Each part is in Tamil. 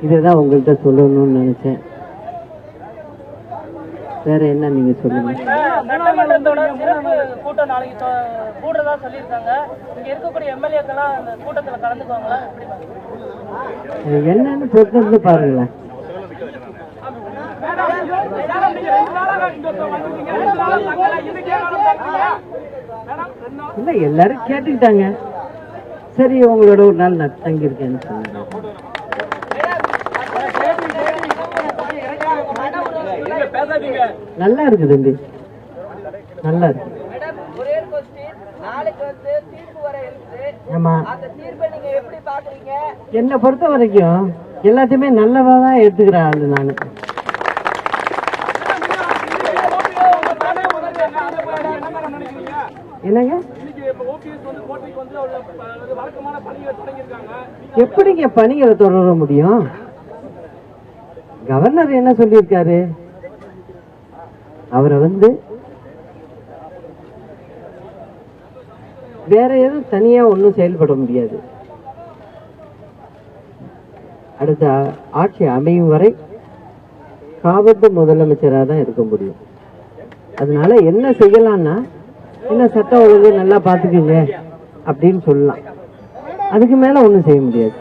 இதுதான் உங்கள்கிட்ட சொல்லணும்னு நினைச்சேன். வேற என்ன நீங்க சொல்லுங்க. சட்டமன்றத்தோட சிறப்பு கூட்டம் நாளைக்கு கூடுறதா சொல்லியிருக்காங்க. இங்க இருக்கக்கூடிய எம்எல்ஏக்கெல்லாம் அந்த கூட்டத்துல கலந்துக்குவாங்களா? என்னன்னு பொறுத்து பாருங்களேன். இல்ல எல்லாரும் கேட்டுக்கிட்டாங்க. சரி உங்களோட ஒரு நாள் நான் தங்கியிருக்கேன்னு சொன்னாங்க. நல்லா இருக்கு தம்பி, நல்லா இருக்கு. ஆமா, என்னை பொறுத்த வரைக்கும் எல்லாத்தையுமே நல்லதா தான் எடுத்துக்கிறேன். அது நானு என்னங்க எப்படிங்க பணிகளை தொடர முடியும்? கவர்னர் என்ன சொல்லியிருக்காரு? அவரை வேற எதுவும் தனியா ஒன்றும் செயல்பட முடியாது. அடுத்த ஆட்சி அமையும் வரை காபத்து முதலமைச்சராக தான் இருக்க முடியும். அதனால என்ன செய்யலாம்னா, என்ன சட்டம் ஒழுங்கு நல்லா பார்த்துக்குங்க அப்படின்னு சொல்லலாம். அதுக்கு மேல ஒன்றும் செய்ய முடியாது.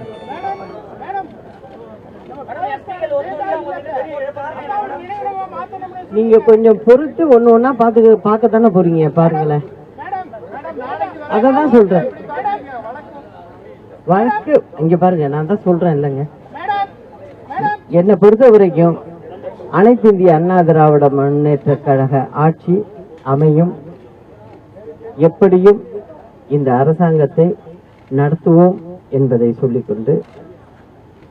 நீங்க கொஞ்சம் பொறுத்து ஒண்ணு ஒன்னா பார்க்கத்தானே போறீங்க. பாருங்களேன், அதான் சொல்றேன். வழக்கு இங்க பாருங்க, நான் தான் சொல்றேன் இல்லைங்க. என்னை பொறுத்த வரைக்கும் அனைத்து இந்திய அண்ணா திராவிட முன்னேற்ற கழக ஆட்சி அமையும். எப்படியும் இந்த அரசாங்கத்தை நடத்துவோம் என்பதை சொல்லிக்கொண்டு,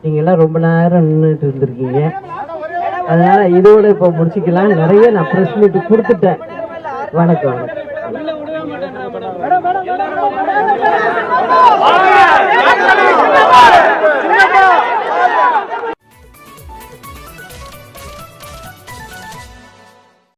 நீங்க எல்லாம் ரொம்ப நேரம் நின்றுட்டு இருந்திருக்கீங்க. அதனால இதோட இப்ப முடிச்சுக்கலாம். நிறைய நான் பிரஸ் மீட் கொடுத்துட்டேன். வணக்கம்.